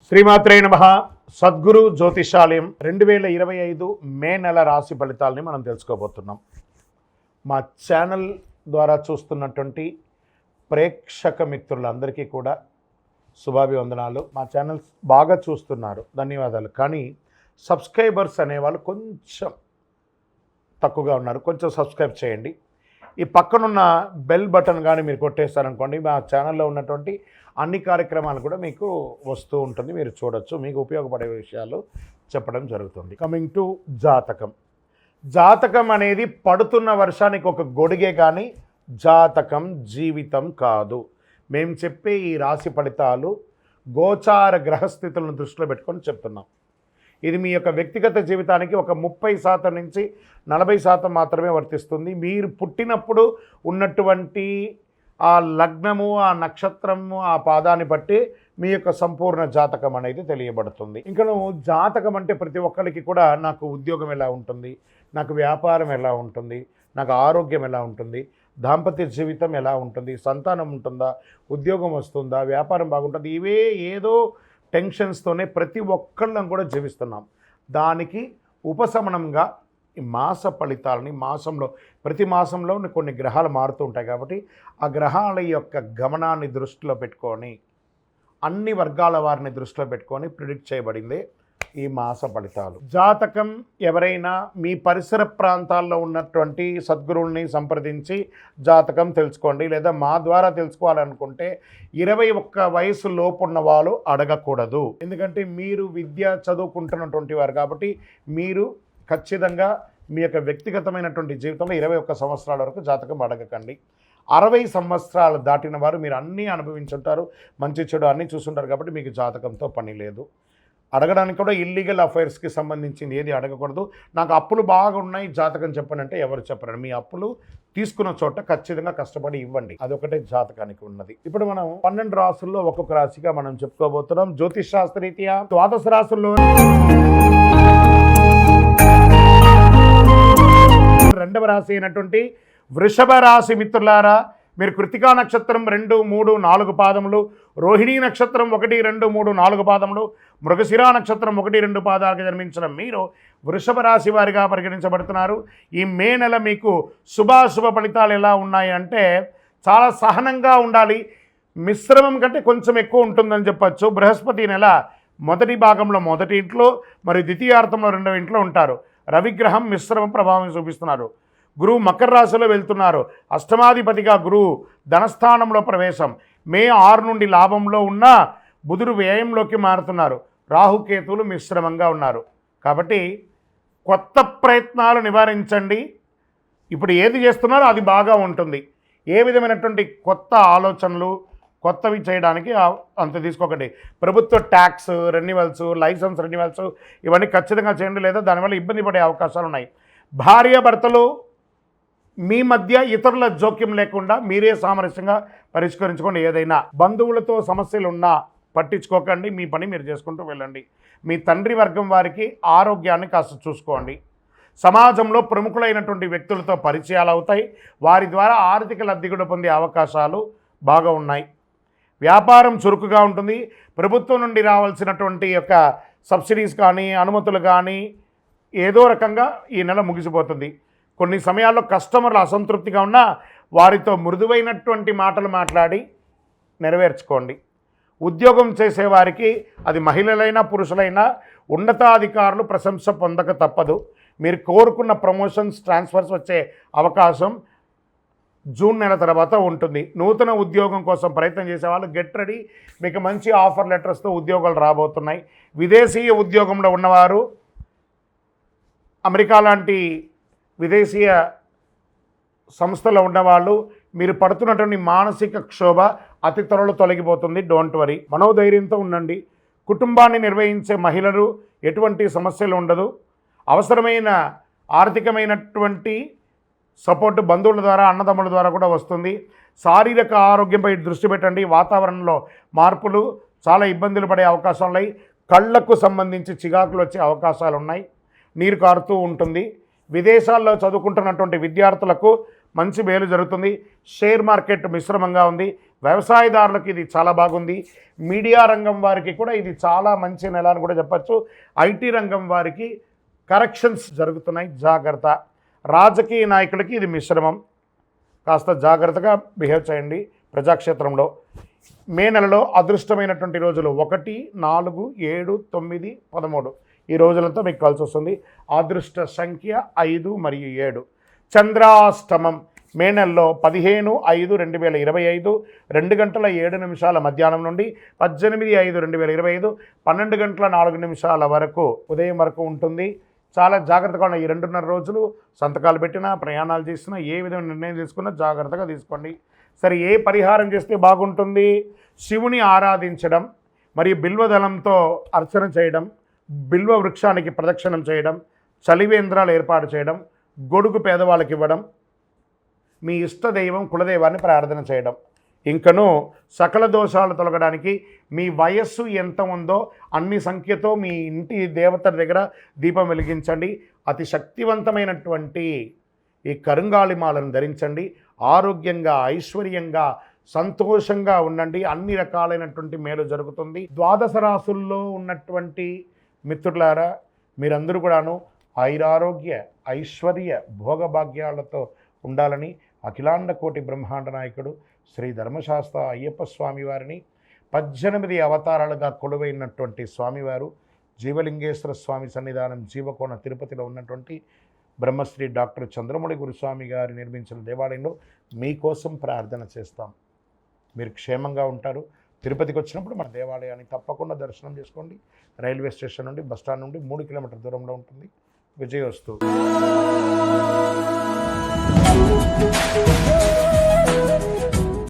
శ్రీమాత్రే నమః. సద్గురు జ్యోతిషాలయం 2025 మే నెల రాశి ఫలితాలని మనం తెలుసుకోబోతున్నాం. మా ఛానల్ ద్వారా చూస్తున్నటువంటి ప్రేక్షక మిత్రులందరికీ కూడా శుభాభివందనాలు. మా ఛానల్ బాగా చూస్తున్నారు, ధన్యవాదాలు. కానీ సబ్స్క్రైబర్స్ అనేవాళ్ళు కొంచెం తక్కువగా ఉన్నారు. కొంచెం సబ్స్క్రైబ్ చేయండి. ఈ పక్కనున్న బెల్ బటన్ కానీ మీరు కొట్టేస్తారనుకోండి, మా ఛానల్లో ఉన్నటువంటి అన్ని కార్యక్రమాలు కూడా మీకు వస్తూ ఉంటుంది, మీరు చూడొచ్చు. మీకు ఉపయోగపడే విషయాలు చెప్పడం జరుగుతుంది. కమింగ్ టు జాతకం. జాతకం అనేది పడుతున్న వర్షానికి ఒక గొడుగే కానీ జాతకం జీవితం కాదు. మేము చెప్పే ఈ రాశి ఫలితాలు గోచార గ్రహస్థితులను దృష్టిలో పెట్టుకొని చెప్తున్నాం. ఇది మీ యొక్క వ్యక్తిగత జీవితానికి ఒక 30% నుంచి 40% మాత్రమే వర్తిస్తుంది. మీరు పుట్టినప్పుడు ఉన్నటువంటి ఆ లగ్నము, ఆ నక్షత్రము, ఆ పాదాన్ని బట్టి మీ యొక్క సంపూర్ణ జాతకం అనేది తెలియబడుతుంది. ఇంకా జాతకం అంటే ప్రతి ఒక్కరికి కూడా నాకు ఉద్యోగం ఎలా ఉంటుంది, నాకు వ్యాపారం ఎలా ఉంటుంది, నాకు ఆరోగ్యం ఎలా ఉంటుంది, దాంపత్య జీవితం ఎలా ఉంటుంది, సంతానం ఉంటుందా, ఉద్యోగం వస్తుందా, వ్యాపారం బాగుంటుంది, ఇవే ఏదో టెన్షన్స్తోనే ప్రతి ఒక్కళ్ళం కూడా జీవిస్తున్నాం. దానికి ఉపశమనంగా ఈ మాస ఫలితాలని ప్రతి మాసంలో కొన్ని గ్రహాలు మారుతూ ఉంటాయి. కాబట్టి ఆ గ్రహాల యొక్క గమనాన్ని దృష్టిలో పెట్టుకొని అన్ని వర్గాల వారిని దృష్టిలో పెట్టుకొని ప్రిడిక్ట్ చేయబడింది ఈ మాస ఫలితాలు. జాతకం ఎవరైనా మీ పరిసర ప్రాంతాల్లో ఉన్నటువంటి సద్గురువుల్ని సంప్రదించి జాతకం తెలుసుకోండి. లేదా మా ద్వారా తెలుసుకోవాలనుకుంటే 21 వయసు లోపు ఉన్న వాళ్ళు అడగకూడదు. ఎందుకంటే మీరు విద్య చదువుకుంటున్నటువంటి వారు కాబట్టి మీరు ఖచ్చితంగా మీ యొక్క వ్యక్తిగతమైనటువంటి జీవితంలో 21 సంవత్సరాల వరకు జాతకం అడగకండి. 60 సంవత్సరాలు దాటిన వారు మీరు అన్నీ అనుభవించుంటారు, మంచి చెడు అన్నీ చూసుంటారు కాబట్టి మీకు జాతకంతో పని లేదు. అడగడానికి కూడా ఇల్లీగల్ అఫైర్స్కి సంబంధించింది ఏది అడగకూడదు. నాకు అప్పులు బాగా ఉన్నాయి, జాతకం చెప్పనంటే ఎవరు చెప్పరండి. మీ అప్పులు తీసుకున్న చోట ఖచ్చితంగా కష్టపడి ఇవ్వండి, అదొకటే జాతకానికి ఉన్నది. ఇప్పుడు మనం 12 రాసుల్లో ఒక్కొక్క రాశిగా మనం చెప్పుకోబోతున్నాం. జ్యోతిష్ శాస్త్రరీత్యా ద్వాదశ రాశుల్లో రెండవ రాశి అయినటువంటి వృషభ రాశి మిత్రులారా, మీరు కృతికా నక్షత్రం 2, 3, 4 పాదములు, రోహిణీ నక్షత్రం 1, 2, 3, 4 పాదములు, మృగశిరా నక్షత్రం 1, 2 పాదాలకు జన్మించిన మీరు వృషభ రాశి వారిగా పరిగణించబడుతున్నారు. ఈ మే నెల మీకు శుభాశుభ ఫలితాలు ఎలా ఉన్నాయి అంటే చాలా సహనంగా ఉండాలి. మిశ్రమం కంటే కొంచెం ఎక్కువ ఉంటుందని చెప్పచ్చు. బృహస్పతి నెల మొదటి భాగంలో మొదటి ఇంట్లో మరియు ద్వితీయార్థంలో 2వ ఇంట్లో ఉంటారు. రవిగ్రహం మిశ్రమ ప్రభావం చూపిస్తున్నారు. గురువు మకర రాశిలో వెళ్తున్నారు. అష్టమాధిపతిగా గురువు ధనస్థానంలో ప్రవేశం. మే 6 నుండి లాభంలో ఉన్న బుధుడు వ్యయంలోకి మారుతున్నారు. రాహుకేతువులు మిశ్రమంగా ఉన్నారు. కాబట్టి కొత్త ప్రయత్నాలు నివారించండి. ఇప్పుడు ఏది చేస్తున్నారో అది బాగా ఉంటుంది. ఏ విధమైనటువంటి కొత్త ఆలోచనలు కొత్తవి చేయడానికి అంత తీసుకోకండి. ప్రభుత్వ ట్యాక్స్ రెన్యువల్స్, లైసెన్స్ రెన్యువల్స్ ఇవన్నీ ఖచ్చితంగా చేయండి, లేదా దానివల్ల ఇబ్బంది పడే అవకాశాలు ఉన్నాయి. భార్యాభర్తలు మీ మధ్య ఇతరుల జోక్యం లేకుండా మీరే సామరస్యంగా పరిష్కరించుకోండి. ఏదైనా బంధువులతో సమస్యలు ఉన్నా పట్టించుకోకండి, మీ పని మీరు చేసుకుంటూ వెళ్ళండి. మీ తండ్రి వర్గం వారికి ఆరోగ్యాన్ని కాస్త చూసుకోండి. సమాజంలో ప్రముఖులైనటువంటి వ్యక్తులతో పరిచయాలు అవుతాయి. వారి ద్వారా ఆర్థిక లబ్ధి కూడా పొందే అవకాశాలు బాగా ఉన్నాయి. వ్యాపారం చురుకుగా ఉంటుంది. ప్రభుత్వం నుండి రావాల్సినటువంటి యొక్క సబ్సిడీస్ కానీ అనుమతులు కానీ ఏదో రకంగా ఈ నెల ముగిసిపోతుంది. కొన్ని సమయాల్లో కస్టమర్లు అసంతృప్తిగా ఉన్నా వారితో మృదువైనటువంటి మాటలు మాట్లాడి నెరవేర్చుకోండి. ఉద్యోగం చేసేవారికి అది మహిళలైనా పురుషులైనా ఉన్నతాధికారులు ప్రశంస పొందక తప్పదు. మీరు కోరుకున్న ప్రమోషన్స్, ట్రాన్స్ఫర్స్ వచ్చే అవకాశం జూన్ నెల తర్వాత ఉంటుంది. నూతన ఉద్యోగం కోసం ప్రయత్నం చేసేవాళ్ళు గెట్ రెడీ. మీకు మంచి ఆఫర్ లెటర్స్తో ఉద్యోగాలు రాబోతున్నాయి. విదేశీయ ఉద్యోగంలో ఉన్నవారు అమెరికా లాంటి విదేశీయ సంస్థలో ఉన్నవాళ్ళు మీరు పడుతున్నటువంటి మానసిక క్షోభ అతి త్వరలో తొలగిపోతుంది. డోంట్ వరీ, మనోధైర్యంతో ఉండండి. కుటుంబాన్ని నిర్వహించే మహిళలు ఎటువంటి సమస్యలు ఉండదు. అవసరమైన ఆర్థికమైనటువంటి సపోర్టు బంధువుల ద్వారా, అన్నదమ్ముల ద్వారా కూడా వస్తుంది. శారీరక ఆరోగ్యంపై దృష్టి పెట్టండి. వాతావరణంలో మార్పులు చాలా ఇబ్బందులు పడే అవకాశాలు ఉన్నాయి. కళ్ళకు సంబంధించి చికాకులు వచ్చే అవకాశాలు ఉన్నాయి. నీరు కారుతూ ఉంటుంది. విదేశాల్లో చదువుకుంటున్నటువంటి విద్యార్థులకు మంచి మేలు జరుగుతుంది. షేర్ మార్కెట్ మిశ్రమంగా ఉంది. వ్యవసాయదారులకు ఇది చాలా బాగుంది. మీడియా రంగం వారికి కూడా ఇది చాలా మంచి నెల అని కూడా చెప్పచ్చు. ఐటీ రంగం వారికి కరెక్షన్స్ జరుగుతున్నాయి, జాగ్రత్త. రాజకీయ నాయకులకి ఇది మిశ్రమం, కాస్త జాగ్రత్తగా బిహేవ్ చేయండి ప్రజాక్షేత్రంలో. మే నెలలో అదృష్టమైనటువంటి రోజులు 1, 4, 7, 9, 13 ఈ రోజులతో మీకు కలిసి వస్తుంది. అదృష్ట సంఖ్య 5 మరియు 7. చంద్రాష్టమం మే నెలలో 15/5/2025 2:07 మధ్యాహ్నం నుండి 18/5/2025 12:04 వరకు ఉదయం వరకు ఉంటుంది. చాలా జాగ్రత్తగా ఉన్న ఈ 2.5 రోజులు సంతకాలు పెట్టినా, ప్రయాణాలు చేసినా, ఏ విధమైన నిర్ణయం తీసుకున్నా జాగ్రత్తగా తీసుకోండి. సరే, ఏ పరిహారం చేస్తే బాగుంటుంది? శివుని ఆరాధించడం మరియు బిల్వదళంతో అర్చన చేయడం, బిల్వ వృక్షానికి ప్రదక్షిణం చేయడం, చలివేంద్రాలు ఏర్పాటు చేయడం, గొడుగు పేదవాళ్ళకి ఇవ్వడం, మీ ఇష్టదైవం కులదైవాన్ని ప్రార్థన చేయడం. ఇంకను సకల దోషాలు తొలగడానికి మీ వయస్సు ఎంత ఉందో అన్ని సంఖ్యతో మీ ఇంటి దేవత దగ్గర దీపం వెలిగించండి. అతి శక్తివంతమైనటువంటి ఈ కరుంగాళిమాలను ధరించండి. ఆరోగ్యంగా, ఐశ్వర్యంగా, సంతోషంగా ఉండండి. అన్ని రకాలైనటువంటి మేలు జరుగుతుంది. ద్వాదశ రాసుల్లో ఉన్నటువంటి మిత్రులారా, మీరందరూ కూడాను ఆయురారోగ్య, ఐశ్వర్య, భోగభాగ్యాలతో ఉండాలని అఖిలాండ కోటి బ్రహ్మాండ నాయకుడు శ్రీ ధర్మశాస్త్ర అయ్యప్ప స్వామివారిని 18 అవతారాలుగా కొలువైనటువంటి స్వామివారు జీవలింగేశ్వర స్వామి సన్నిధానం జీవకోణ తిరుపతిలో ఉన్నటువంటి బ్రహ్మశ్రీ డాక్టర్ చంద్రమౌళి గురుస్వామి గారు నిర్మించిన దేవాలయంలో మీకోసం ప్రార్థన చేస్తాం. మీరు క్షేమంగా ఉంటారు. తిరుపతికి వచ్చినప్పుడు మన దేవాలయాన్ని తప్పకుండా దర్శనం చేసుకోండి. రైల్వే స్టేషన్ నుండి, బస్టాండ్ నుండి 3 కిలోమీటర్ల దూరంలో ఉంటుంది. విజయోస్తు.